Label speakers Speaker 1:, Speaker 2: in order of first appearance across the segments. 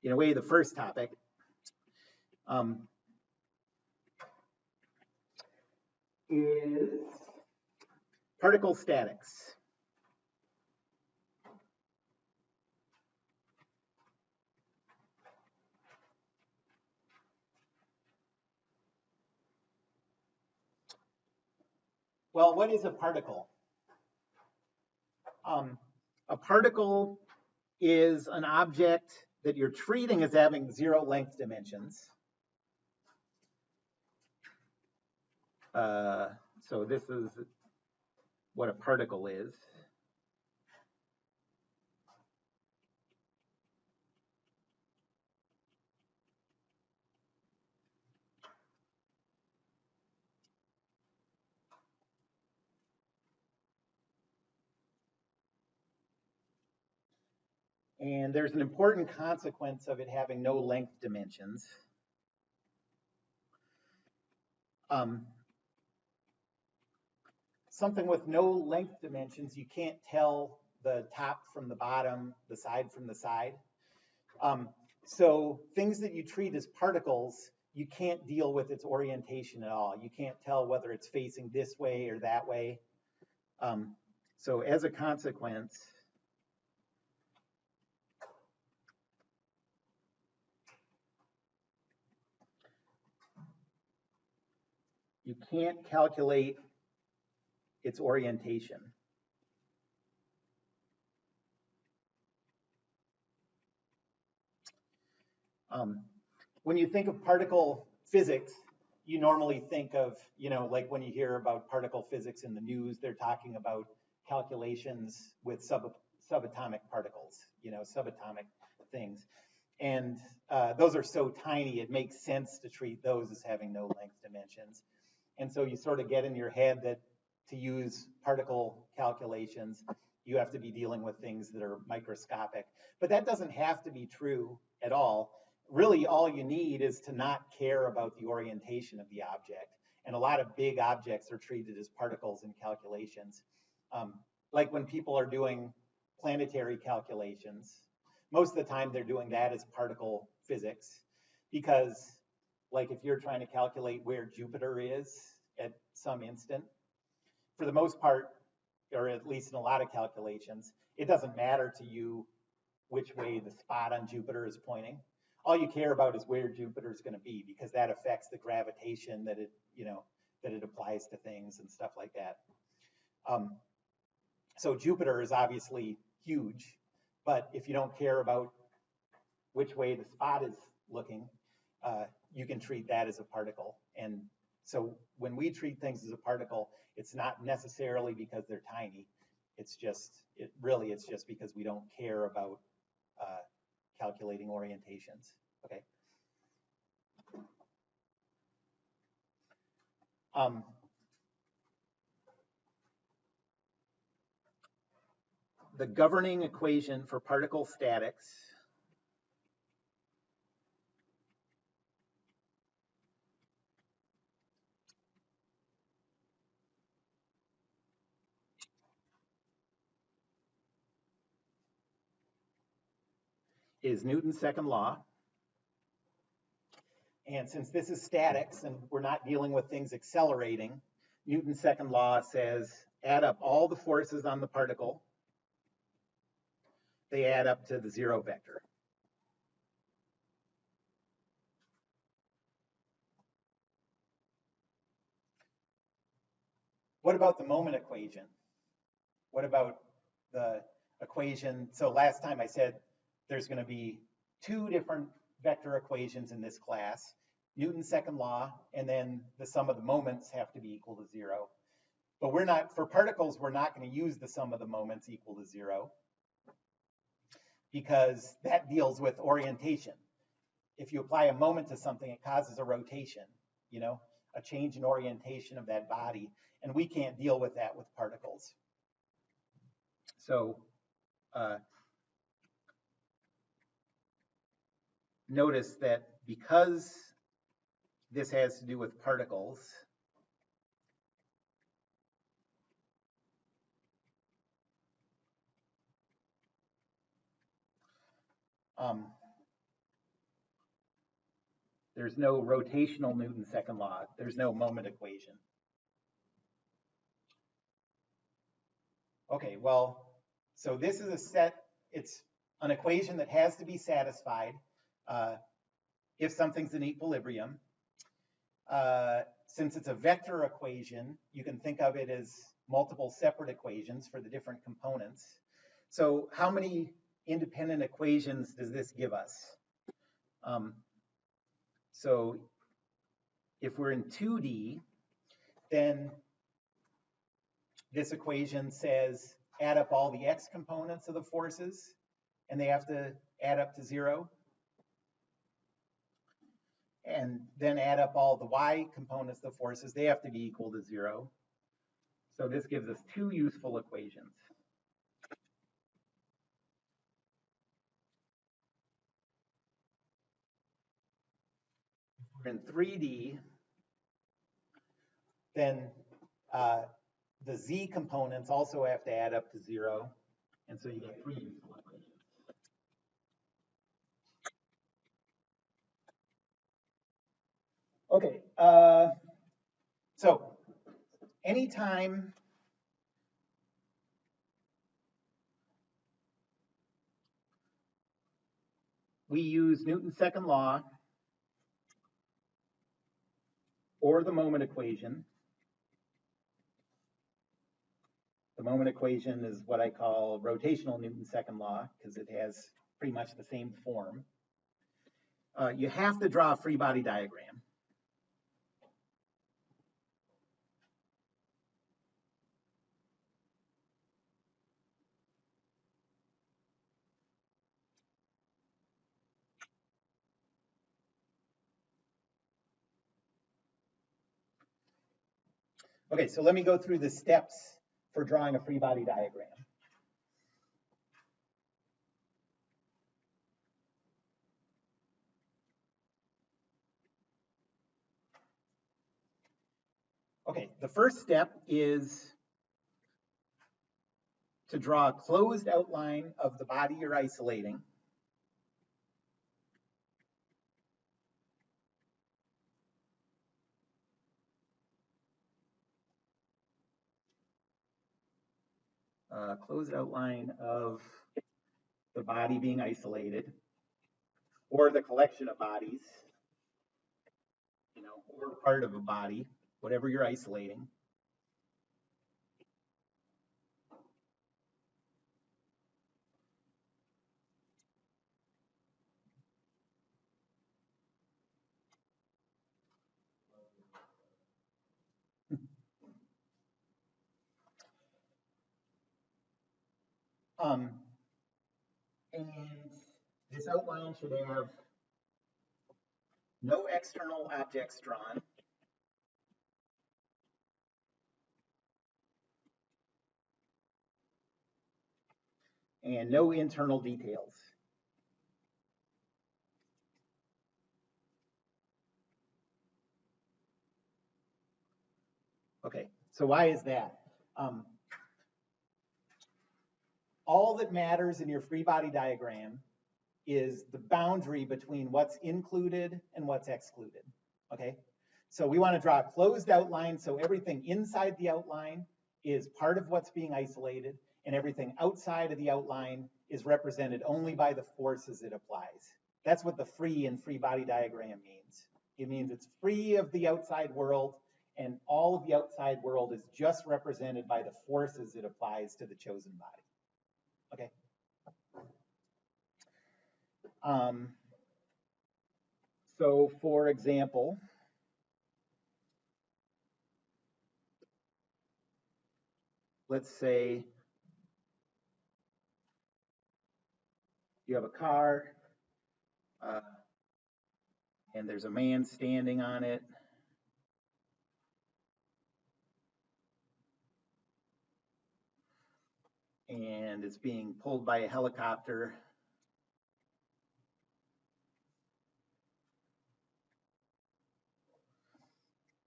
Speaker 1: in a way, the first topic. Is particle statics. Well, what is a particle? A particle is an object that you're treating as having 0 length dimensions. So this is what a particle is. And there's an important consequence of it having no length dimensions. Something with no length dimensions, you can't tell the top from the bottom, the side from the side. So things that you treat as particles, you can't deal with its orientation at all. You can't tell whether it's facing this way or that way. So as a consequence, you can't calculate its orientation. When you think of particle physics, you normally think of, like when you hear about particle physics in the news, they're talking about calculations with subatomic particles, subatomic things. And those are so tiny, it makes sense to treat those as having no length dimensions. And so you sort of get in your head that to use particle calculations, you have to be dealing with things that are microscopic. But that doesn't have to be true at all. Really, all you need is to not care about the orientation of the object. And a lot of big objects are treated as particles in calculations. Like when people are doing planetary calculations, most of the time they're doing that as particle physics, because like if you're trying to calculate where Jupiter is at some instant, for the most part, or at least in a lot of calculations, it doesn't matter to you which way the spot on Jupiter is pointing. All you care about is where Jupiter is going to be, because that affects the gravitation that it applies to things and stuff like that. So Jupiter is obviously huge, but if you don't care about which way the spot is looking, you can treat that as a particle. And so when we treat things as a particle, it's not necessarily because they're tiny. It's just because we don't care about calculating orientations. Okay. The governing equation for particle statics is Newton's second law. And since this is statics and we're not dealing with things accelerating, Newton's second law says add up all the forces on the particle. They add up to the 0 vector. What about the moment equation? What about the equation? So last time I said there's going to be 2 different vector equations in this class, Newton's second law, and then the sum of the moments have to be equal to 0. But for particles, we're not going to use the sum of the moments equal to 0, because that deals with orientation. If you apply a moment to something, it causes a rotation, a change in orientation of that body, and we can't deal with that with particles. So notice that because this has to do with particles, There's no rotational Newton's second law. There's no moment equation. Okay, well, so this is a set, it's an equation that has to be satisfied if something's in equilibrium. Since it's a vector equation, you can think of it as multiple separate equations for the different components. So how many independent equations does this give us? So if we're in 2D, then this equation says add up all the x components of the forces, and they have to add up to 0. And then add up all the y components of the forces, they have to be equal to 0. So this gives us 2 useful equations. If we're in 3D, then the z components also have to add up to 0, and so you get 3 useful equations. Okay, so anytime we use Newton's second law or the moment equation, the moment equation is what I call rotational Newton's second law because it has pretty much the same form. You have to draw a free body diagram. Okay, so let me go through the steps for drawing a free body diagram. Okay, the first step is to draw a closed outline of the body you're isolating. Closed outline of the body being isolated, or the collection of bodies, or part of a body, whatever you're isolating. And this outline should have no external objects drawn. And no internal details. Okay, so why is that? All that matters in your free body diagram is the boundary between what's included and what's excluded, okay? So we want to draw a closed outline so everything inside the outline is part of what's being isolated, and everything outside of the outline is represented only by the forces it applies. That's what the free and free body diagram means. It means it's free of the outside world, and all of the outside world is just represented by the forces it applies to the chosen body. Okay. So for example, let's say you have a car and there's a man standing on it. And it's being pulled by a helicopter.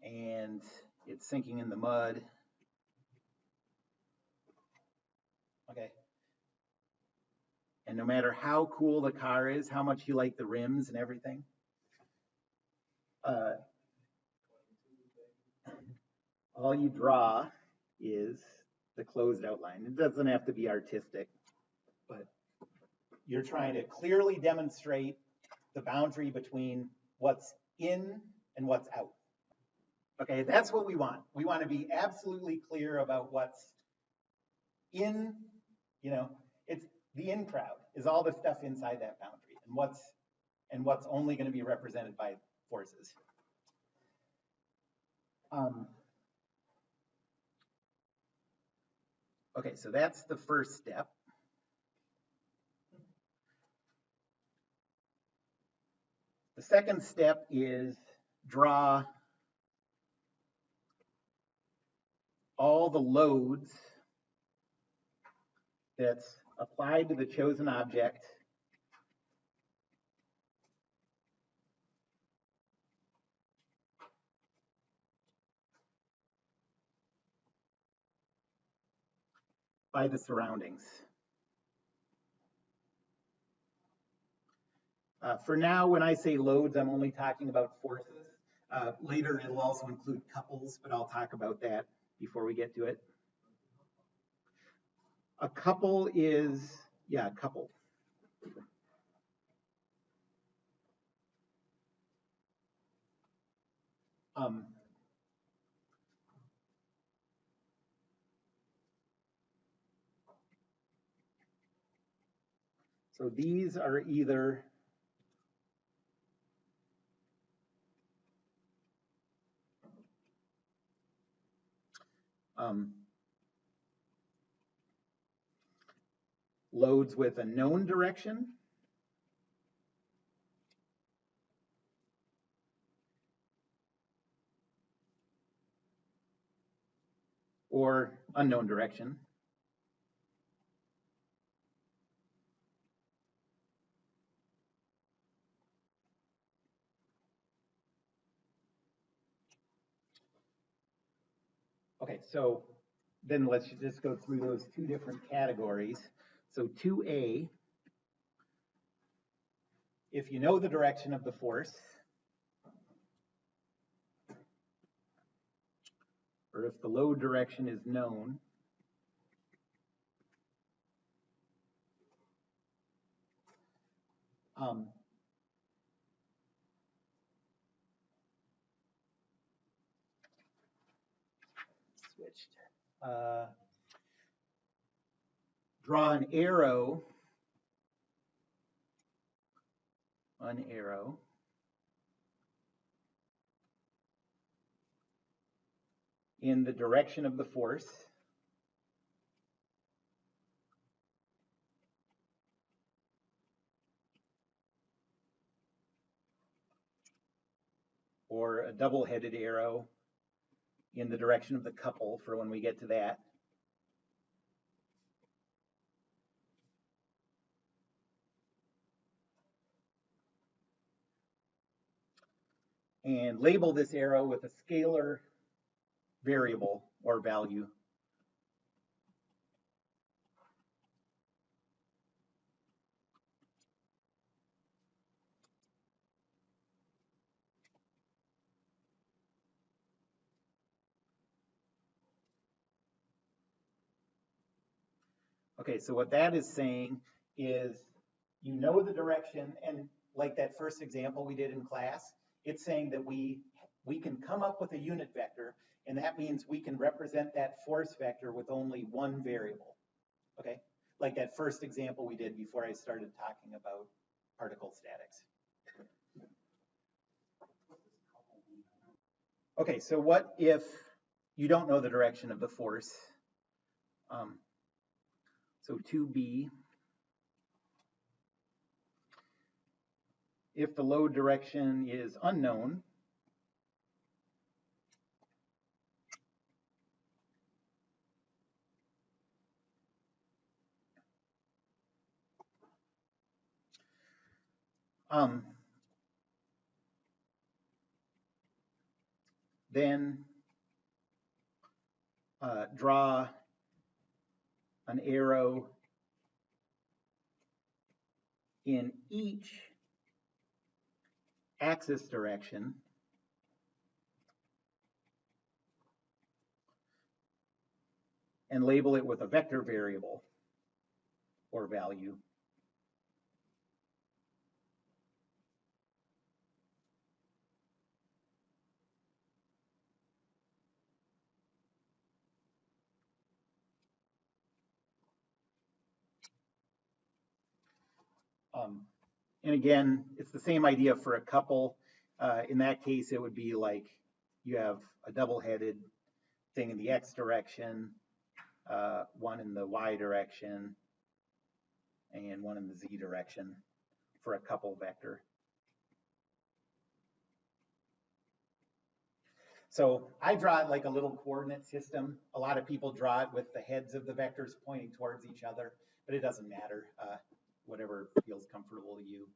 Speaker 1: And it's sinking in the mud. Okay. And no matter how cool the car is, how much you like the rims and everything, uh, all you draw is the closed outline. It doesn't have to be artistic, but you're trying to clearly demonstrate the boundary between what's in and what's out. Okay, that's what we want. We want to be absolutely clear about what's in, it's the in crowd is all the stuff inside that boundary, and what's only going to be represented by forces. Okay, so that's the first step. The second step is draw all the loads that's applied to the chosen object by the surroundings. For now, when I say loads, I'm only talking about forces. Later, it'll also include couples, but I'll talk about that before we get to it. A couple is, a couple. So these are either loads with a known direction, or unknown direction. Okay, so then let's just go through those two different categories. So 2A, if you know the direction of the force, or if the load direction is known, switched. Draw an arrow in the direction of the force. Or a double-headed arrow in the direction of the couple for when we get to that. And label this arrow with a scalar variable or value. Okay, so what that is saying is you know the direction, and like that first example we did in class, it's saying that we can come up with a unit vector, and that means we can represent that force vector with only one variable. Okay, like that first example we did before I started talking about particle statics. Okay, so what if you don't know the direction of the force? So 2B, if the load direction is unknown, then draw an arrow in each axis direction and label it with a vector variable or value. And again, it's the same idea for a couple. In that case, it would be like you have a double-headed thing in the x direction, one in the y direction, and one in the z direction for a couple vector. So I draw it like a little coordinate system. A lot of people draw it with the heads of the vectors pointing towards each other, but it doesn't matter. Whatever feels comfortable to you.